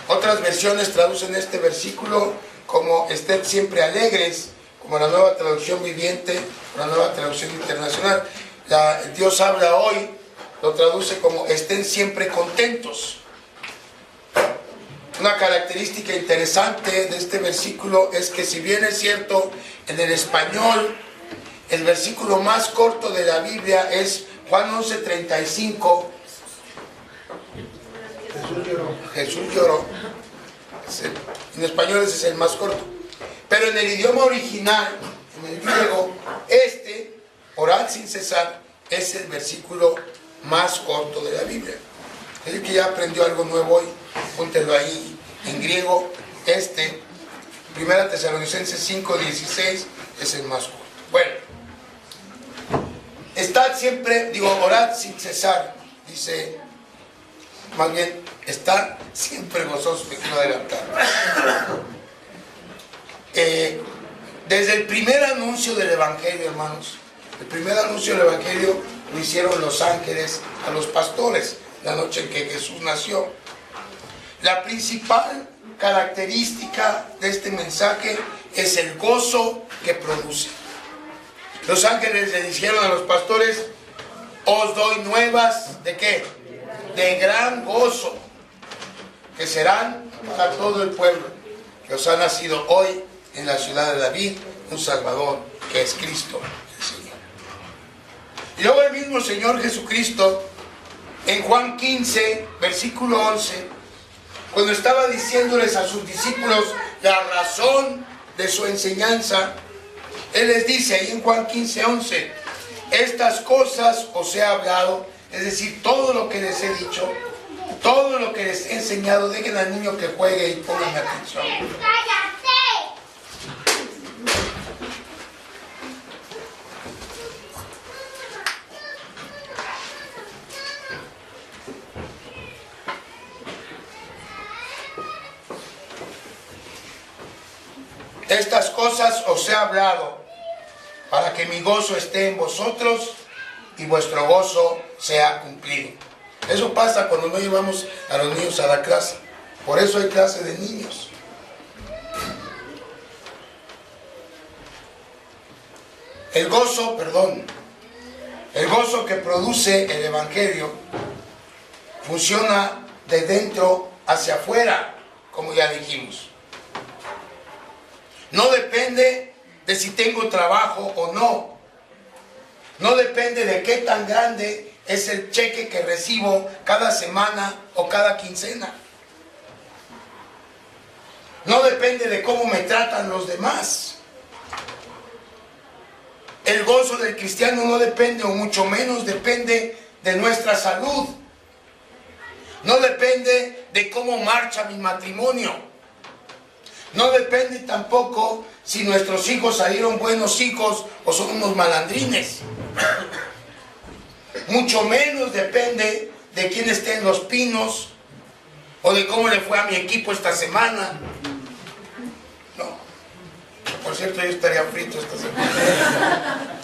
Otras versiones traducen este versículo como estén siempre alegres, como la Nueva Traducción Viviente, la Nueva Traducción Internacional. Dios habla hoy, lo traduce como estén siempre contentos. Una característica interesante de este versículo es que, si bien es cierto, en el español el versículo más corto de la Biblia es Juan 11:35. Jesús lloró. En español ese es el más corto. Pero en el idioma original, en el griego, orad sin cesar, es el versículo más corto de la Biblia. Es el que ya aprendió algo nuevo hoy, póntelo ahí en griego. 1 Tesalonicenses 5:16 es el más corto. Bueno, estad siempre, orad sin cesar, dice, más bien, estad siempre gozosos, me quiero adelantar. Desde el primer anuncio del Evangelio, hermanos, el primer anuncio del Evangelio lo hicieron los ángeles a los pastores la noche en que Jesús nació. La principal característica de este mensaje es el gozo que produce. Los ángeles le dijeron a los pastores: os doy nuevas ¿de qué? De gran gozo, que serán para todo el pueblo, que os ha nacido hoy en la ciudad de David un Salvador, que es Cristo el Señor. Y luego el mismo Señor Jesucristo, en Juan 15, versículo 11, cuando estaba diciéndoles a sus discípulos la razón de su enseñanza, Él les dice ahí en Juan 15, 11, estas cosas os he hablado, es decir, todo lo que les he dicho, todo lo que les he enseñado. Dejen al niño que juegue y pongan atención. Estas cosas os he hablado para que mi gozo esté en vosotros y vuestro gozo sea cumplido. Eso pasa cuando no llevamos a los niños a la clase. Por eso hay clase de niños. El gozo que produce el Evangelio funciona de dentro hacia afuera, como ya dijimos. No depende de si tengo trabajo o no. No depende de qué tan grande es el cheque que recibo cada semana o cada quincena. No depende de cómo me tratan los demás. El gozo del cristiano no depende, o mucho menos depende, de nuestra salud. No depende de cómo marcha mi matrimonio. No depende tampoco si nuestros hijos salieron buenos hijos o son unos malandrines. Mucho menos depende de quién esté en Los Pinos o de cómo le fue a mi equipo esta semana. No. Por cierto, yo estaría frito esta semana.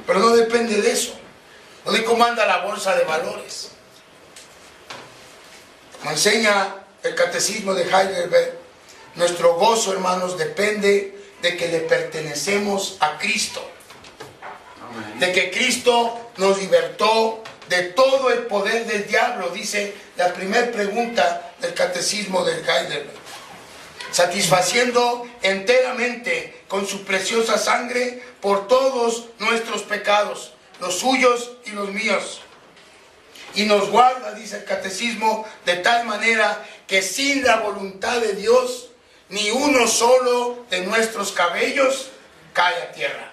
Pero no depende de eso. O de cómo anda la bolsa de valores. Como enseña el Catecismo de Heidelberg, nuestro gozo, hermanos, depende de que le pertenecemos a Cristo. De que Cristo nos libertó de todo el poder del diablo, dice la primera pregunta del Catecismo de Heidelberg. Satisfaciendo enteramente con su preciosa sangre por todos nuestros pecados, los suyos y los míos. Y nos guarda, dice el Catecismo, de tal manera que sin la voluntad de Dios, ni uno solo de nuestros cabellos cae a tierra.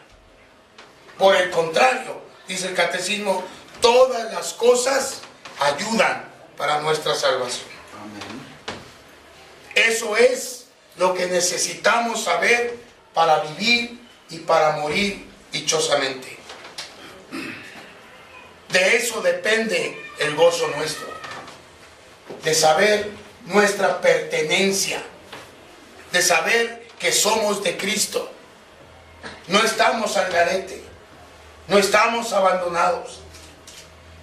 Por el contrario, dice el Catecismo, todas las cosas ayudan para nuestra salvación. Amén. Eso es lo que necesitamos saber para vivir y para morir dichosamente. De eso depende el gozo nuestro, de saber nuestra pertenencia, de saber que somos de Cristo. No estamos al garete, no estamos abandonados.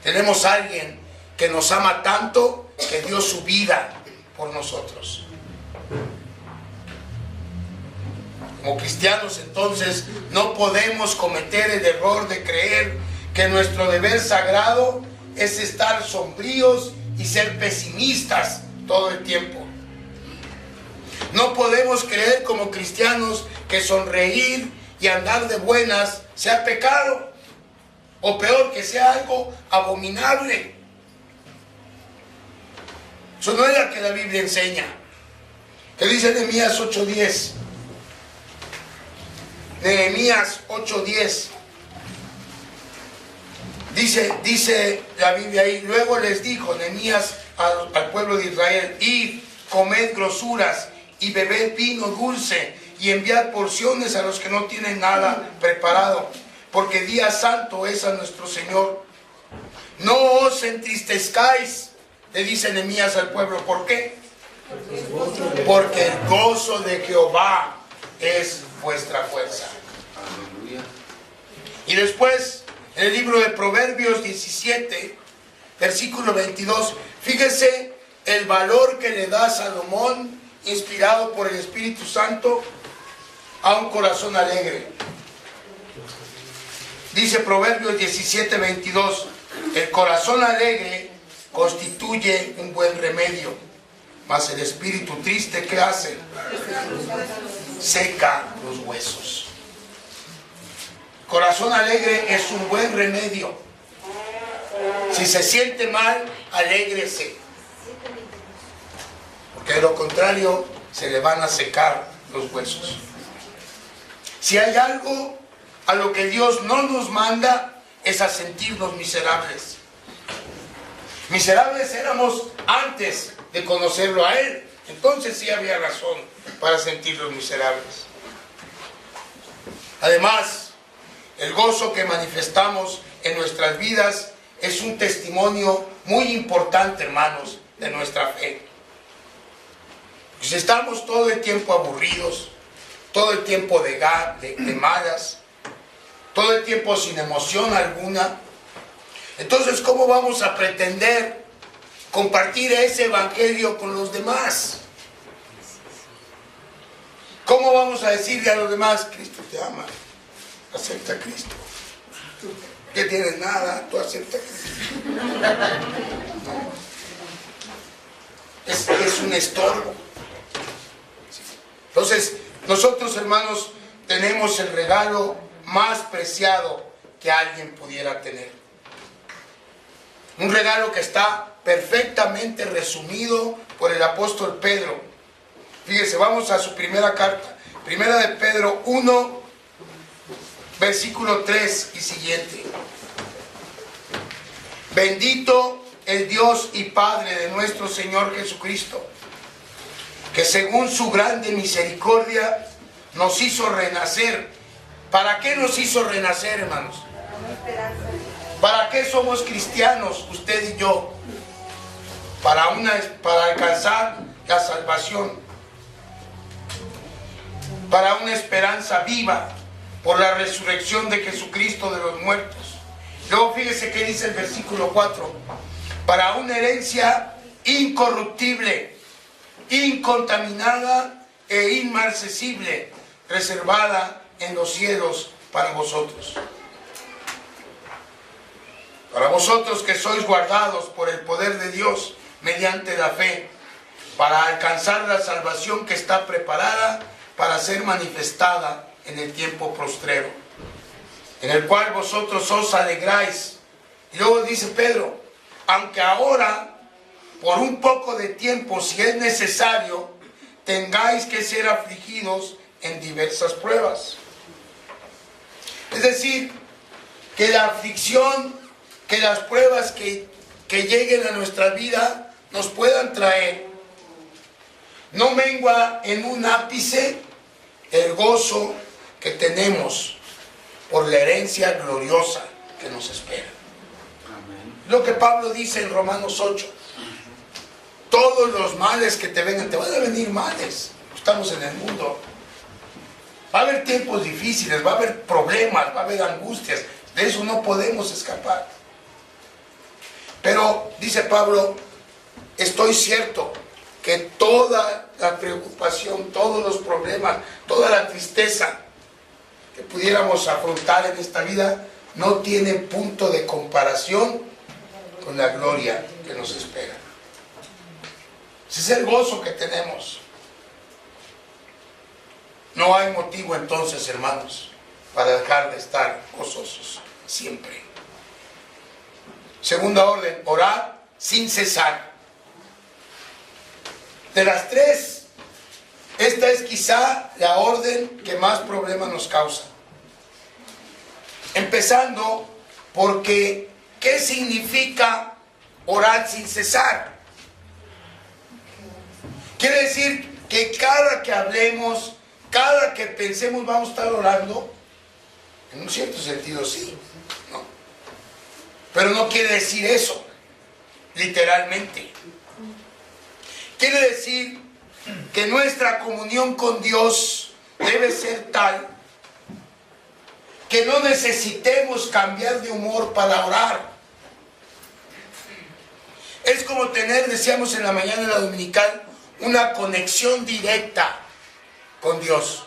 Tenemos a alguien que nos ama tanto que dio su vida por nosotros. Como cristianos, entonces, no podemos cometer el error de creer que nuestro deber sagrado es estar sombríos y ser pesimistas todo el tiempo. No podemos creer como cristianos que sonreír y andar de buenas sea pecado, o peor, que sea algo abominable. Eso no es lo que la Biblia enseña. ¿Qué dice Nehemías 8:10? Nehemías 8:10. Dice la Biblia ahí: luego les dijo Nehemías al pueblo de Israel: id, comed grosuras y bebed vino dulce y enviad porciones a los que no tienen nada preparado, porque día santo es a nuestro Señor. No os entristezcáis, le dice Nehemías al pueblo. ¿Por qué? Porque el gozo de Jehová es vuestra fuerza. Aleluya. Y después, en el libro de Proverbios 17, versículo 22, fíjese el valor que le da Salomón, inspirado por el Espíritu Santo, a un corazón alegre. Dice Proverbios 17, 22, el corazón alegre constituye un buen remedio, mas el espíritu triste, ¿qué hace? Seca los huesos. Corazón alegre es un buen remedio. Si se siente mal, alégrese, porque de lo contrario se le van a secar los huesos. Si hay algo a lo que Dios no nos manda, es a sentirnos miserables. Miserables éramos antes de conocerlo a Él. Entonces sí había razón para sentirnos miserables. Además, el gozo que manifestamos en nuestras vidas es un testimonio muy importante, hermanos, de nuestra fe. Si estamos todo el tiempo aburridos, todo el tiempo de malas, todo el tiempo sin emoción alguna, entonces ¿cómo vamos a pretender compartir ese evangelio con los demás? ¿Cómo vamos a decirle a los demás: Cristo te ama, acepta a Cristo? Que tienes nada, tú acepta a Cristo. Es un estorbo. Entonces, nosotros, hermanos, tenemos el regalo más preciado que alguien pudiera tener. Un regalo que está perfectamente resumido por el apóstol Pedro. Fíjese, vamos a su primera carta. Primera de Pedro 1, versículo 3 y siguiente. Bendito el Dios y Padre de nuestro Señor Jesucristo, que según su grande misericordia nos hizo renacer. ¿Para qué nos hizo renacer, hermanos? ¿Para qué somos cristianos, usted y yo? Para alcanzar la salvación, para una esperanza viva por la resurrección de Jesucristo de los muertos. Luego fíjese qué dice el versículo 4: para una herencia incorruptible, incontaminada e inmarcesible, reservada en los cielos para vosotros. Para vosotros que sois guardados por el poder de Dios mediante la fe, para alcanzar la salvación que está preparada para ser manifestada en el tiempo postrero, en el cual vosotros os alegráis. Y luego dice Pedro: aunque ahora, por un poco de tiempo, si es necesario, tengáis que ser afligidos en diversas pruebas. Es decir, que la aflicción, que las pruebas que lleguen a nuestra vida nos puedan traer, no mengua en un ápice el gozo que tenemos por la herencia gloriosa que nos espera. Amén. Lo que Pablo dice en Romanos 8: todos los males que te vengan, te van a venir males. Estamos en el mundo. Va a haber tiempos difíciles, va a haber problemas, va a haber angustias. De eso no podemos escapar. Pero, dice Pablo, estoy cierto que toda la preocupación, todos los problemas, toda la tristeza que pudiéramos afrontar en esta vida no tiene punto de comparación con la gloria que nos espera. Ese es el gozo que tenemos. No hay motivo entonces, hermanos, para dejar de estar gozosos siempre. Segunda orden, orar sin cesar. De las tres, esta es quizá la orden que más problemas nos causa. Empezando porque, ¿qué significa orar sin cesar? Quiere decir que cada que hablemos, cada que pensemos vamos a estar orando. En un cierto sentido sí, ¿no? Pero no quiere decir eso, literalmente. Quiere decir que nuestra comunión con Dios debe ser tal que no necesitemos cambiar de humor para orar. Es como tener, decíamos en la mañana de la dominical, una conexión directa con Dios.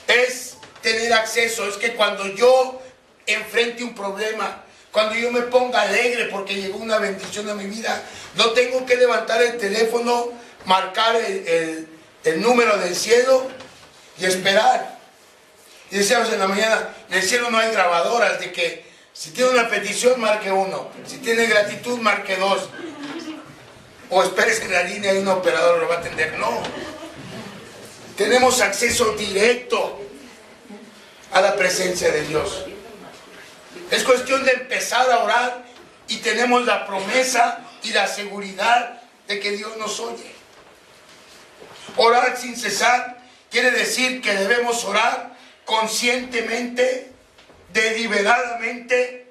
Es tener acceso, es que cuando yo enfrente un problema, cuando yo me ponga alegre porque llegó una bendición a mi vida, no tengo que levantar el teléfono, marcar el número del cielo y esperar. Y decíamos en la mañana, en el cielo no hay grabadoras de que si tiene una petición marque 1, si tiene gratitud marque 2, o espérese en la línea y un operador lo va a atender. No, tenemos acceso directo a la presencia de Dios. Es cuestión de empezar a orar y tenemos la promesa y la seguridad de que Dios nos oye. Orar sin cesar quiere decir que debemos orar conscientemente, deliberadamente,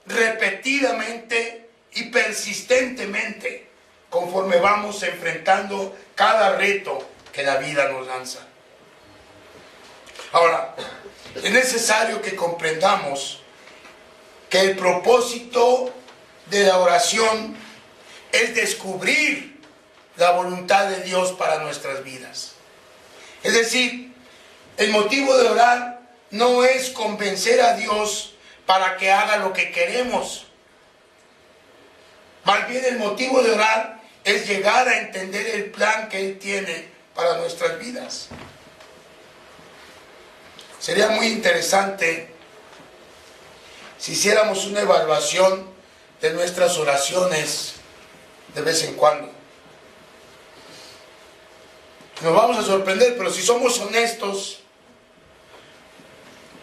repetidamente y persistentemente, conforme vamos enfrentando cada reto que la vida nos lanza. Ahora, es necesario que comprendamos que el propósito de la oración es descubrir la voluntad de Dios para nuestras vidas. Es decir, el motivo de orar no es convencer a Dios para que haga lo que queremos. Más bien el motivo de orar es llegar a entender el plan que Él tiene para nuestras vidas. Sería muy interesante si hiciéramos una evaluación de nuestras oraciones de vez en cuando. Nos vamos a sorprender, pero si somos honestos,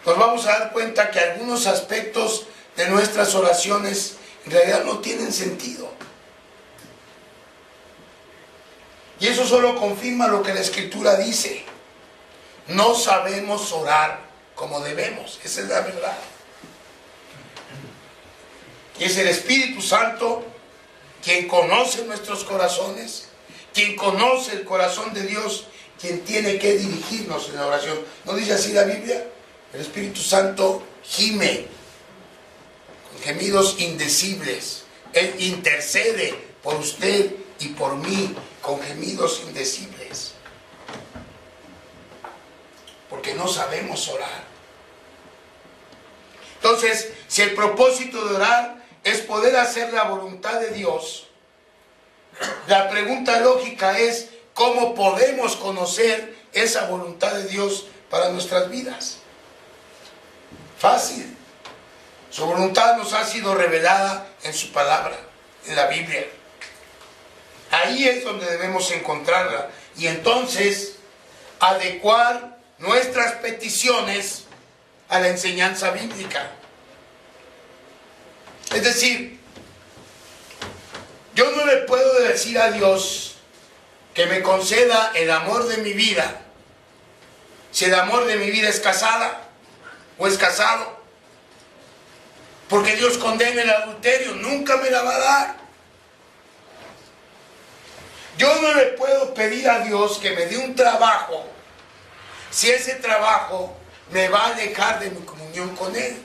nos vamos a dar cuenta que algunos aspectos de nuestras oraciones en realidad no tienen sentido. Y eso solo confirma lo que la Escritura dice. No sabemos orar como debemos. Esa es la verdad. Y es el Espíritu Santo quien conoce nuestros corazones, quien conoce el corazón de Dios, quien tiene que dirigirnos en la oración. ¿No dice así la Biblia? El Espíritu Santo gime con gemidos indecibles. Él intercede por usted y por mí con gemidos indecibles. Porque no sabemos orar. Entonces, si el propósito de orar es poder hacer la voluntad de Dios, la pregunta lógica es, ¿cómo podemos conocer esa voluntad de Dios para nuestras vidas? Fácil. Su voluntad nos ha sido revelada en su palabra, en la Biblia. Ahí es donde debemos encontrarla. Y entonces, adecuar nuestras peticiones a la enseñanza bíblica. Es decir, yo no le puedo decir a Dios que me conceda el amor de mi vida si el amor de mi vida es casada o es casado. Porque Dios condena el adulterio, nunca me la va a dar. Yo no le puedo pedir a Dios que me dé un trabajo si ese trabajo me va a alejar de mi comunión con Él.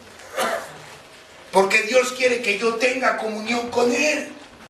Porque Dios quiere que yo tenga comunión con Él.